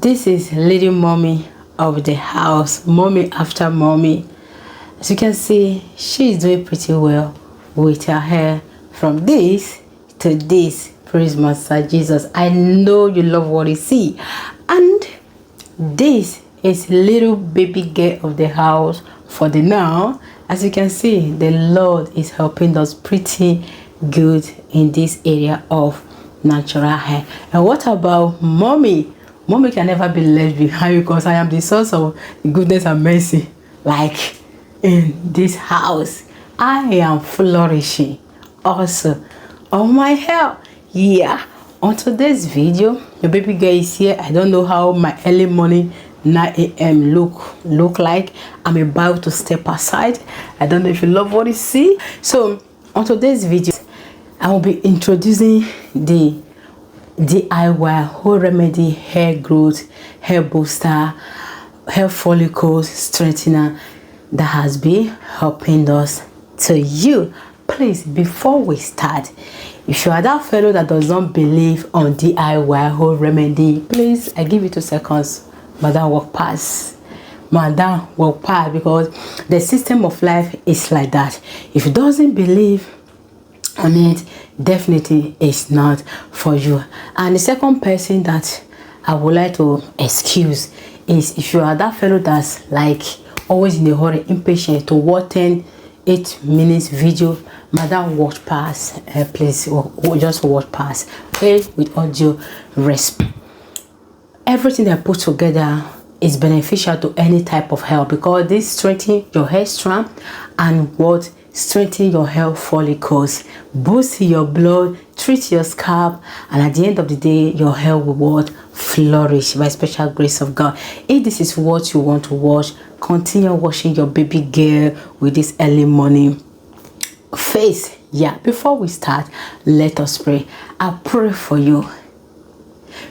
This is little mommy of the house, mommy after mommy. As you can see, she is doing pretty well with her hair from this to this. Praise Master Jesus. I know you love what you see. And this is little baby girl of the house for the now. As you can see, the Lord is helping us pretty good in this area of natural hair. And what about mommy? Mommy can never be left behind because I am the source of goodness and mercy. Like in this house, I am flourishing also on my hair. Yeah, on today's video, your baby girl is here. I don't know how my early morning 9 a.m. look like. I'm about to step aside. I don't know if you love what you see. So on today's video, I will be introducing the DIY whole remedy hair growth, hair booster, hair follicles strengthener that has been helping us to you. Please, before we start, if you are that fellow that does not believe on DIY whole remedy, please, I give you 2 seconds. Madam, walk past. Madam, walk past, because the system of life is like that. If you doesn't believe on it, definitely it's not for you. And the second person that I would like to excuse is if you are that fellow that's like always in a hurry, impatient to watch 8 minutes video. Madam, watch past, please, just watch past. Okay, with audio respect. Everything that I put together is beneficial to any type of hair, because this strengthens your hair strand and what strengthen your hair follicles, boost your blood, treat your scalp, and at the end of the day, your hair will what? Flourish by special grace of God. If this is what you want to watch, continue watching your baby girl with this early morning face. Yeah, before we start, let us pray. I pray for you.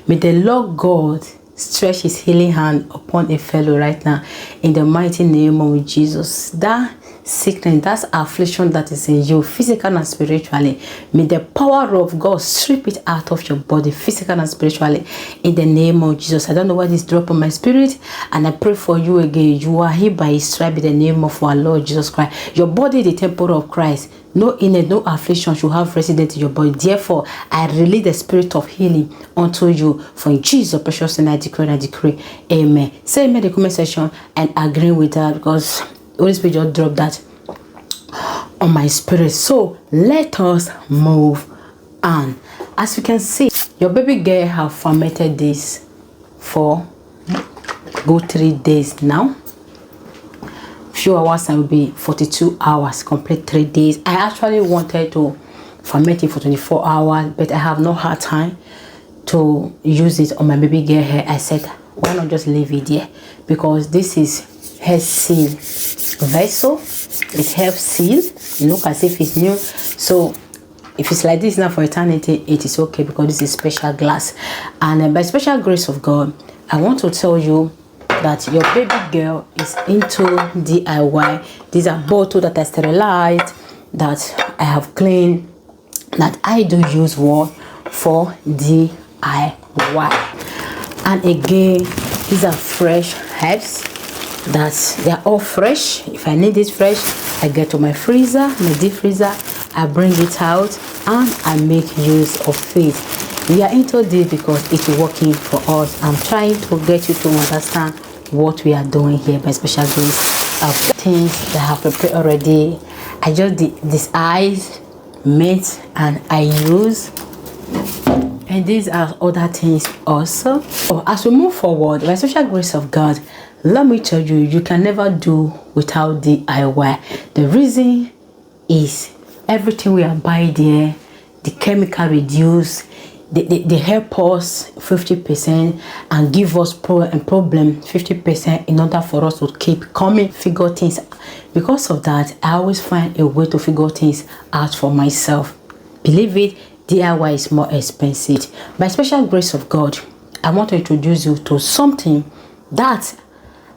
May the Lord God stretch his healing hand upon a fellow right now in the mighty name of Jesus. That sickness, that's affliction that is in you, physical and spiritually, may the power of God strip it out of your body, physical and spiritually, in the name of Jesus. I don't know why this drop on my spirit, and I pray for you again. You are healed by his stripe in the name of our Lord Jesus Christ. Your body is the temple of Christ. No illness, no affliction should have resident in your body. Therefore, I release the spirit of healing unto you. For in Jesus' precious name, I declare and I decree. Amen. Say amen in the comment section and agree with that, because Holy Spirit just dropped that on my spirit. So let us move on. As you can see, your baby girl have fermented this for good 3 days now. Few hours and will be 42 hours, complete 3 days. I actually wanted to ferment it for 24 hours, but I have not had time to use it on my baby girl hair. I said, why not just leave it there, because this is hair seal vessel. It helps seal, look as if it's new. So if it's like this now for eternity, it is okay, because this is special glass. And by special grace of God, I want to tell you that your baby girl is into DIY. These are bottles that I sterilized, that I have cleaned, that I do use one for DIY. And again, these are fresh herbs, that they are all fresh. If I need it fresh, I get to my freezer, my deep freezer, I bring it out and I make use of it. We are into this because it's working for us. I'm trying to get you to understand what we are doing here by special grace of things that I have prepared already. I just did this eyes, mint, and I use, and these are other things also. So as we move forward by special grace of God, let me tell you, you can never do without DIY. The reason is everything we are buying there, the chemical reduce, they help us 50% and give us problem 50% in order for us to keep coming, figure things. Because of that, I always find a way to figure things out for myself. Believe it, DIY is more expensive. By special grace of God, I want to introduce you to something that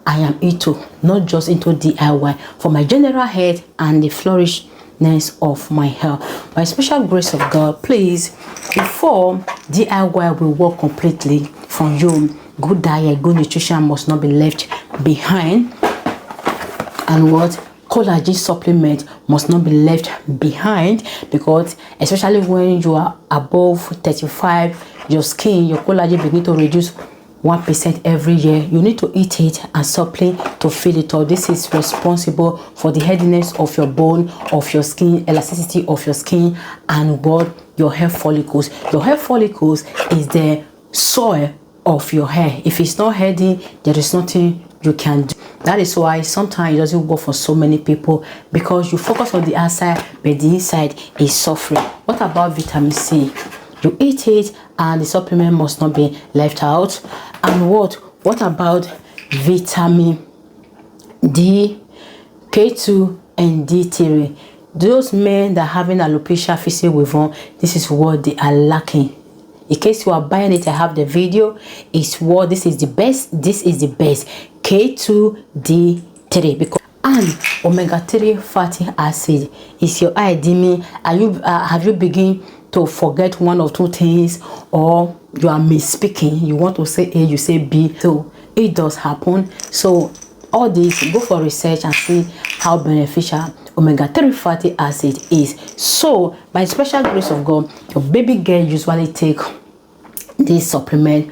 I am into, not just into DIY, for my general health and the flourishness of my hair. By special grace of God, please, before DIY will work completely from you. Good diet, good nutrition must not be left behind. And what? Collagen supplement must not be left behind, because especially when you are above 35, your skin, your collagen begin to reduce 1% every year. You need to eat it and supplement to fill it up. This is responsible for the hardiness of your bone, of your skin, elasticity of your skin, and what? Your hair follicles. Your hair follicles is the soil of your hair. If it's not healthy, there is nothing you can do. That is why sometimes it doesn't work for so many people, because you focus on the outside but the inside is suffering. What about vitamin C? You eat it and the supplement must not be left out. And what about vitamin D, K2 and D3? Those men that are having alopecia fissile weave-on, this is what they are lacking. In case you are buying it, I have the video. It's what this is the best. This is the best. K2 D3, because and omega-3 fatty acid. Is your eye dimming? Are you have you begin to forget one or two things, or you are misspeaking? You want to say A, you say B. So it does happen. So all this, go for research and see how beneficial omega-3 fatty acid is. So by special grace of God, your baby girl usually take this supplement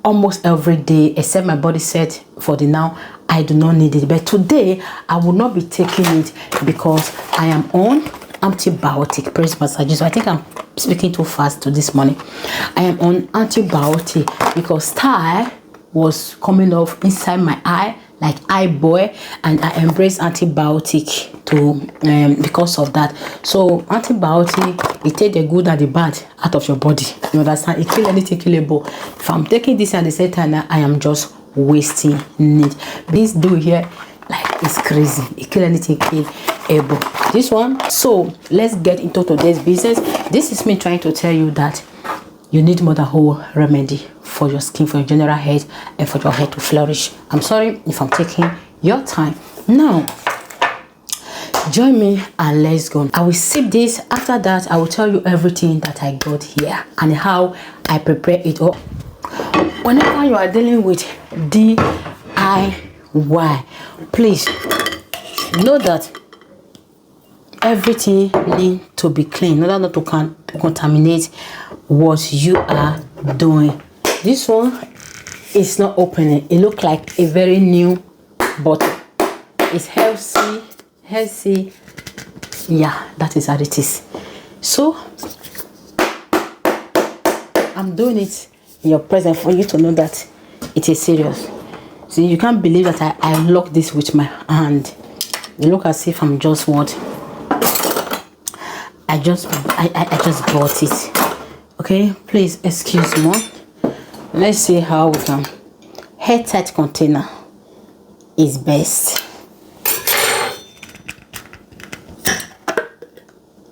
almost every day, except my body said for the now I do not need it. But today I will not be taking it because I am on antibiotic. Praise massages. So I think I'm speaking too fast to this morning. I am on antibiotic because style was coming off inside my eye like eye boy, and I embrace antibiotic to because of that. So antibiotic, it take the good and the bad out of your body. You understand? It kill anything killable. If I'm taking this at the same time, I am just wasting it. This do here like it's crazy. It kill anything killable. This one. So let's get into today's business. This is me trying to tell you that you need more than whole remedy for your skin, for your general health, and for your hair to flourish. I'm sorry if I'm taking your time. Now, join me and let's go. I will sip this. After that, I will tell you everything that I got here and how I prepare it all. Whenever you are dealing with DIY, please know that everything needs to be clean in order not to contaminate what you are doing. This one is not opening. It looks like a very new bottle. It's healthy. Yeah, that is how it is. So I'm doing it in your presence for you to know that it is serious. See, you can't believe that I unlocked this with my hand. You look as if I'm just what? I just bought it. Okay, please excuse me. Let's see how we can. Airtight container is best.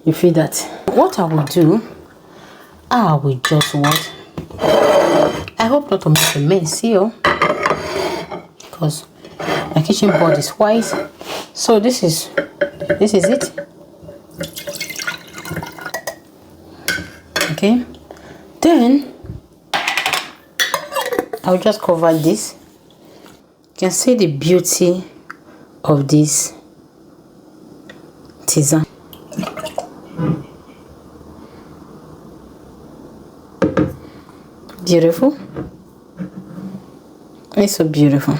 You feel that? What I will do, I will just what? I hope not to make a mess here, because my kitchen board is white. So this is it. Okay, then I'll just cover this. You can see the beauty of this tisane. Beautiful. It's so beautiful.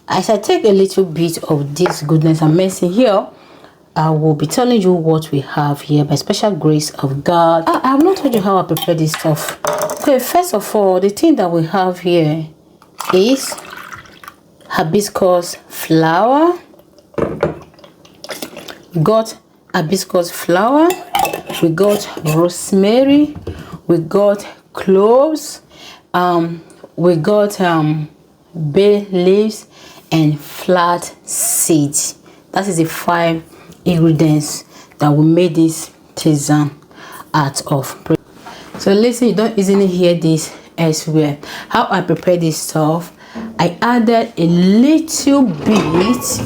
As I take a little bit of this goodness and mercy here, I will be telling you what we have here by special grace of God. I have not told you how I prepare this stuff. Okay, first of all, the thing that we have here is hibiscus flower. We got hibiscus flower. We got rosemary. We got cloves. We got bay leaves and flat seeds. That is the 5 ingredients that we made this tisane out of. So listen, you don't easily hear this elsewhere. How I prepare this stuff, I added a little bit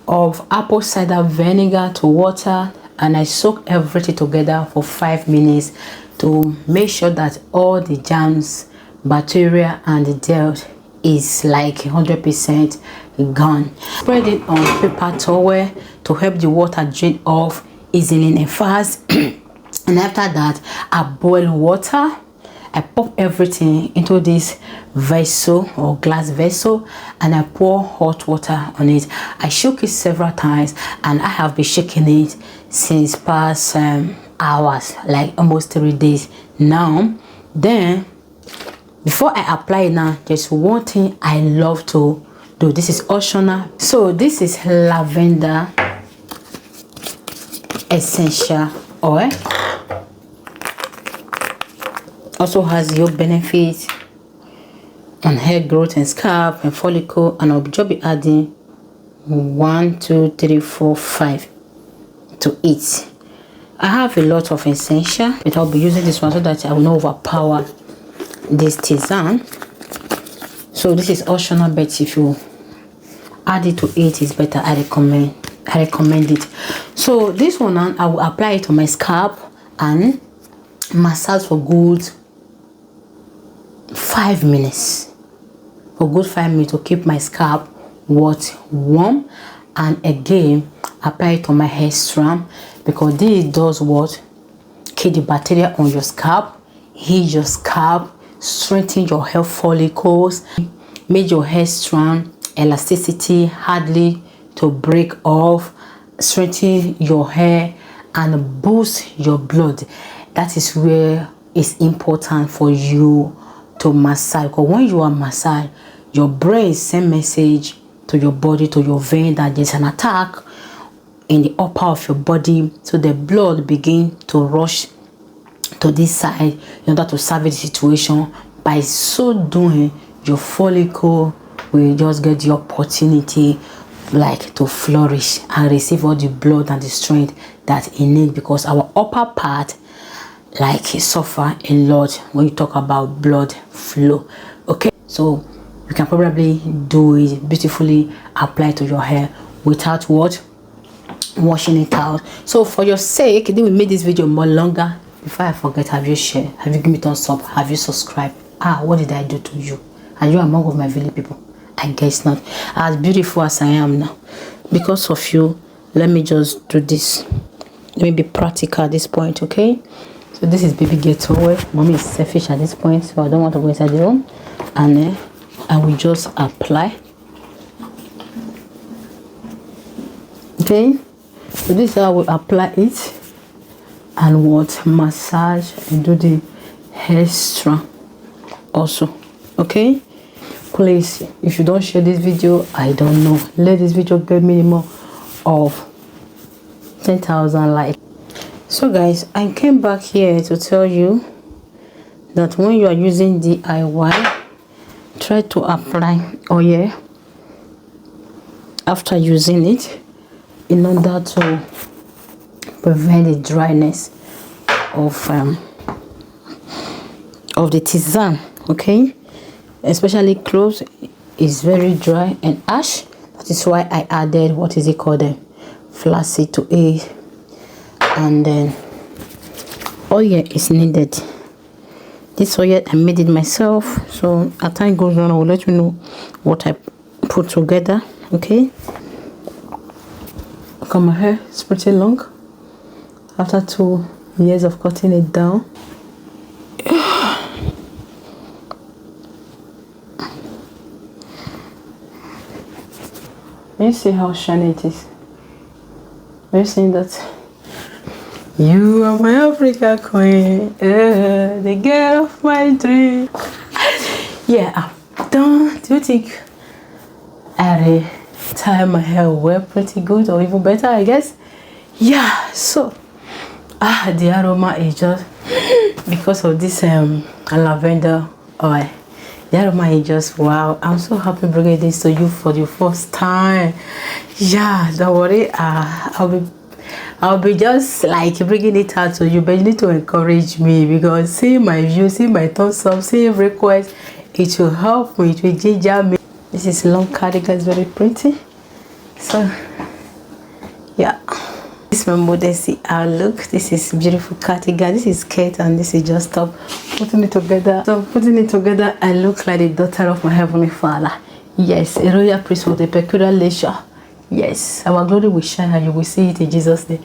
of apple cider vinegar to water, and I soak everything together for 5 minutes to make sure that all the germs, bacteria and the dirt is like 100% gone. Spread it on paper towel to help the water drain off easily and fast. And after that, I boil water. I pop everything into this vessel or glass vessel, and I pour hot water on it. I shook it several times, and I have been shaking it since past hours, like almost 3 days now. Then before I apply it now, there's one thing I love to do. This is optional. So this is lavender essential oil. Also has your benefits on hair growth and scalp and follicle, and I'll just be adding 1 2 3 4 5 to it. I have a lot of essential, but I'll be using this one so that I will not overpower this tisane. So this is optional, but if you add it to it, it's better. I recommend it. So this one I will apply it on my scalp and massage for good 5 minutes. For good 5 minutes to keep my scalp warm, and again apply it on my hair strand, because this does what? Keep the bacteria on your scalp, heal your scalp, strengthen your hair follicles, make your hair strand elasticity hardly to break off, strengthen your hair and boost your blood. That is where it's important for you to massage, because when you are massage, your brain send message to your body, to your vein, that there's an attack in the upper of your body, so the blood begin to rush to this side in order to salvage the situation. By so doing, your follicle will just get the opportunity like to flourish and receive all the blood and the strength that it needs, because our upper part like suffer a lot when you talk about blood flow. Okay, so you can probably do it beautifully, apply to your hair without what? Washing it out. So for your sake, then we made this video more longer. Before I forget, have you shared? Have you given me thumbs up? Have you subscribed? What did I do to you? Are you among of my village people? I guess not. As beautiful as I am now, because of you, let me just do this. Let me be practical at this point, okay? So this is baby get towel. Mommy is selfish at this point, so I don't want to go inside the room. And I will just apply. Okay, so this is how we apply it, and what? Massage and do the hair strand also. Okay, please, if you don't share this video, I don't know, let this video get minimum of 10,000 likes. So guys, I came back here to tell you that when you are using DIY, try to apply oil after using it in order to prevent the dryness of the tisane. Okay, especially clothes is very dry and ash. That is why I added what is it called, flaccid to it. And then oil is needed. This oil I made it myself, so as time goes on I will let you know what I put together. Okay, look at my hair, it's pretty long after 2 years of cutting it down. You see how shiny it is? Are you seeing that? You are my Africa queen, the girl of my dream. Yeah, do you think I tie my hair well pretty good, or even better, I guess? Yeah, so the aroma is just, because of this lavender oil, the aroma is just wow. I'm so happy bringing this to you for the first time. Yeah, don't worry, I'll be just like bringing it out to you, but you need to encourage me, because seeing my views, seeing my thumbs up, seeing requests, it will help me, it will ginger me. This is long cardigan, it's very pretty. So yeah, this is my modesty outlook. This is beautiful cardigan. This is skirt and this is just top. Putting it together. So putting it together, I look like the daughter of my heavenly Father. Yes, a royal priest with a peculiar leisure. Yes, our glory will shine and you will see it in Jesus' name.